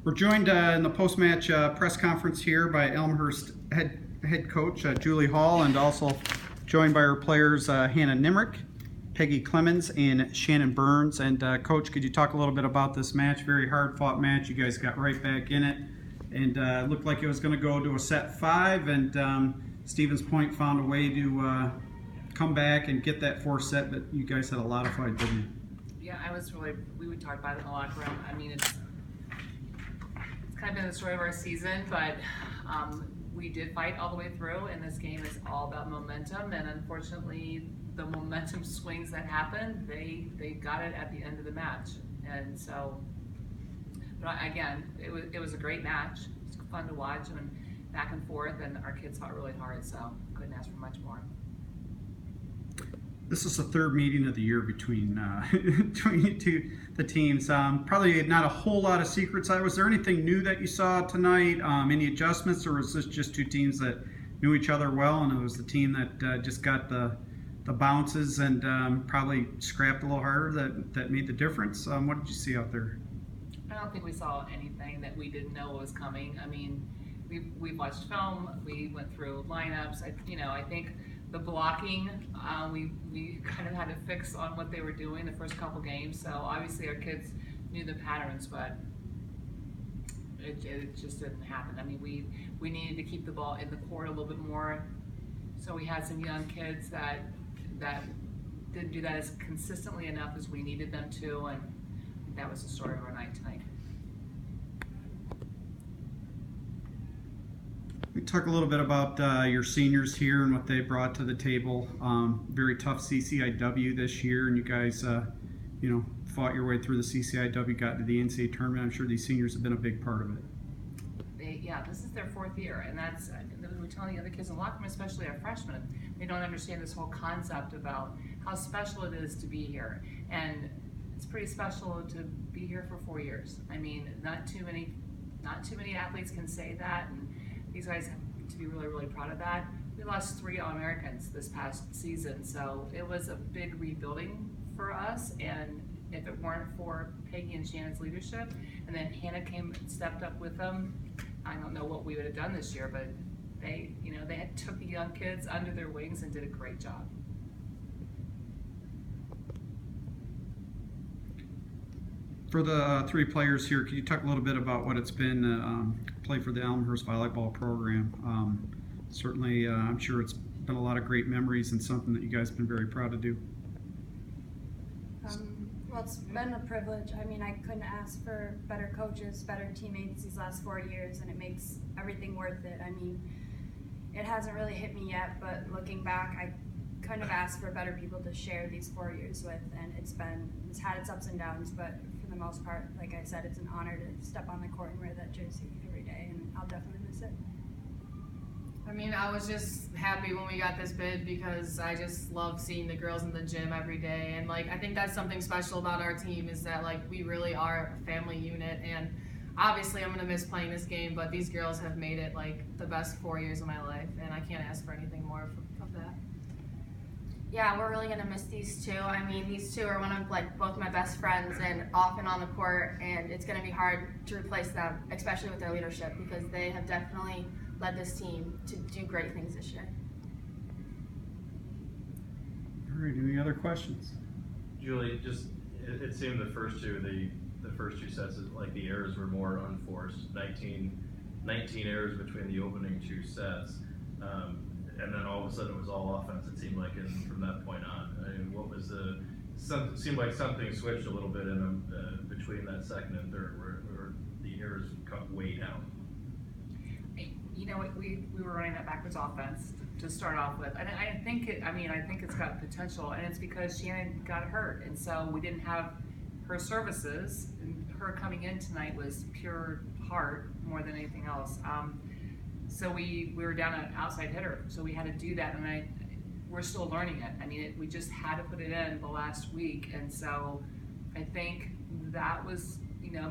We're joined in the post-match press conference here by Elmhurst head coach Julie Hall, and also joined by her players Hannah Nimrick, Peggy Clemens, and Shannon Burns. And Coach, could you talk a little bit about this match? Very hard-fought match. You guys got right back in it, and looked like it was going to go to a set 5. And Stevens Point found a way to come back and get that 4th set. But you guys had a lot of fight, didn't you? Yeah, we would talk about it in the locker room. I mean, it's kind of been the story of our season, but we did fight all the way through, and this game is all about momentum, and unfortunately the momentum swings that happened, they got it at the end of the match. And so, but again, it was a great match. It's fun to watch, and back and forth, and our kids fought really hard, so couldn't ask for much more. This is the 3rd meeting of the year between the teams. Probably not a whole lot of secrets. Was there anything new that you saw tonight? Any adjustments, or was this just 2 teams that knew each other well, and it was the team that just got the bounces and probably scrapped a little harder that made the difference? What did you see out there? I don't think we saw anything that we didn't know was coming. I mean, we watched film, we went through lineups. I think the blocking, we kind of had to fix on what they were doing the first couple games. So obviously our kids knew the patterns, but it just didn't happen. I mean, we needed to keep the ball in the court a little bit more. So we had some young kids that didn't do that as consistently enough as we needed them to, and that was the story of our night tonight. We talk a little bit about your seniors here and what they brought to the table. Very tough CCIW this year, and you guys, fought your way through the CCIW, got to the NCAA tournament. I'm sure these seniors have been a big part of it. Yeah, this is their 4th year, and that's we're telling the other kids in the locker room, especially our freshmen. They don't understand this whole concept about how special it is to be here, and it's pretty special to be here for 4 years. I mean, not too many athletes can say that, and these guys have to be really, really proud of that. We lost 3 All-Americans this past season, so it was a big rebuilding for us. And if it weren't for Peggy and Shannon's leadership, and then Hannah came and stepped up with them, I don't know what we would have done this year. But they took the young kids under their wings and did a great job. For the 3 players here, could you talk a little bit about what it's been to play for the Elmhurst volleyball program? Certainly, I'm sure it's been a lot of great memories and something that you guys have been very proud to do. Well, it's been a privilege. I mean, I couldn't ask for better coaches, better teammates these last 4 years, and it makes everything worth it. I mean, it hasn't really hit me yet, but looking back, I couldn't have asked for better people to share these 4 years with, and it's had its ups and downs, but for the most part, like I said, it's an honor to step on the court and wear that jersey every day, and I'll definitely miss it. I mean, I was just happy when we got this bid because I just love seeing the girls in the gym every day, and I think that's something special about our team is that we really are a family unit. And obviously I'm going to miss playing this game, but these girls have made it the best 4 years of my life, and I can't ask for anything more of that. Yeah, we're really going to miss these 2. I mean, these 2 are one of both my best friends and off and on the court, and it's going to be hard to replace them, especially with their leadership, because they have definitely led this team to do great things this year. All right, any other questions? Julie, it seemed the first 2 sets, the errors were more unforced. 19 errors between the opening 2 sets. And then all of a sudden it was all offense, it seemed like, from that point on. I mean, what was it seemed like something switched a little bit between that 2nd and 3rd, where the errors cut way down. We were running that backwards offense to start off with, and I think it's got potential, and it's because Shannon got hurt, and so we didn't have her services, and her coming in tonight was pure heart more than anything else. So we were down an outside hitter, so we had to do that, and we're still learning it. I mean, we just had to put it in the last week, and so I think that was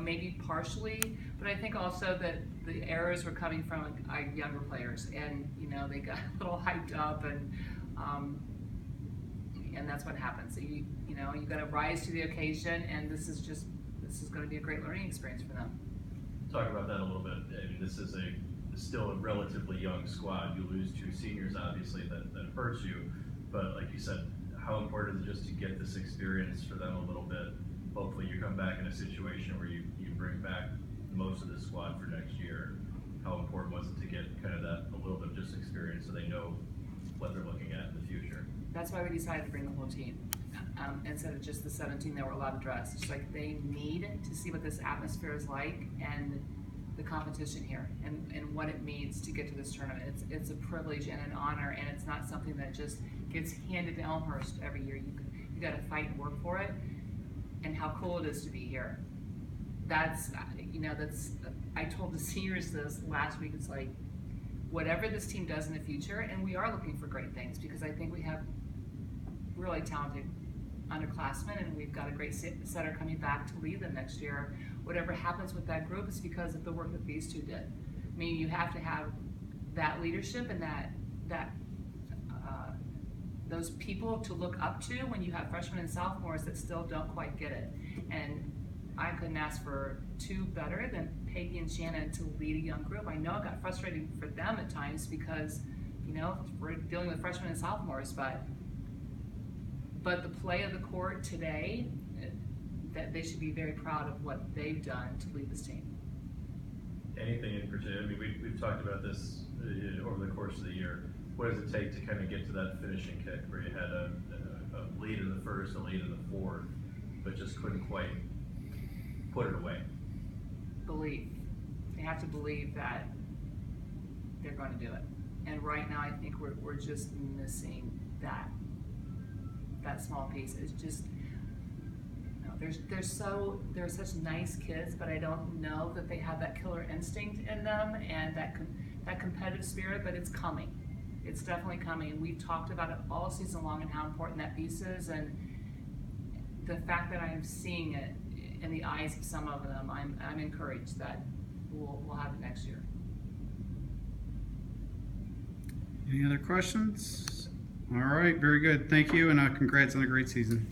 maybe partially, but I think also that the errors were coming from younger players, and they got a little hyped up, and that's what happens. So you got to rise to the occasion, and this is going to be a great learning experience for them. talk about that a little bit. I mean, this is still a relatively young squad. You lose 2 seniors, obviously, that hurts you. But like you said, how important is it just to get this experience for them a little bit? Hopefully you come back in a situation where you bring back most of the squad for next year. How important was it to get kind of that a little bit of just experience so they know what they're looking at in the future? That's why we decided to bring the whole team. Instead of just the 17 that were allowed to dress. It's like they need to see what this atmosphere is like and the competition here and what it means to get to this tournament. It's a privilege and an honor, and it's not something that just gets handed to Elmhurst every year. You got to fight and work for it, and how cool it is to be here. That's I told the seniors this last week. It's like, whatever this team does in the future, and we are looking for great things because I think we have really talented underclassmen, and we've got a great setter coming back to lead them next year. Whatever happens with that group is because of the work that these two did. I mean, you have to have that leadership and those people to look up to when you have freshmen and sophomores that still don't quite get it. And I couldn't ask for 2 better than Peggy and Shannon to lead a young group. I know it got frustrating for them at times because, we're dealing with freshmen and sophomores, but the play of the court today, that they should be very proud of what they've done to lead this team. Anything in particular? I mean, we've talked about this over the course of the year. What does it take to kind of get to that finishing kick where you had a lead in the first, a lead in the fourth, but just couldn't quite put it away? Belief. They have to believe that they're going to do it. And right now, I think we're just missing that small piece. It's just, they're such nice kids, but I don't know that they have that killer instinct in them and that competitive spirit. But it's coming. It's definitely coming, and we've talked about it all season long and how important that piece is. And the fact that I'm seeing it in the eyes of some of them, I'm encouraged that we'll have it next year. Any other questions? All right, very good. Thank you, and congrats on a great season.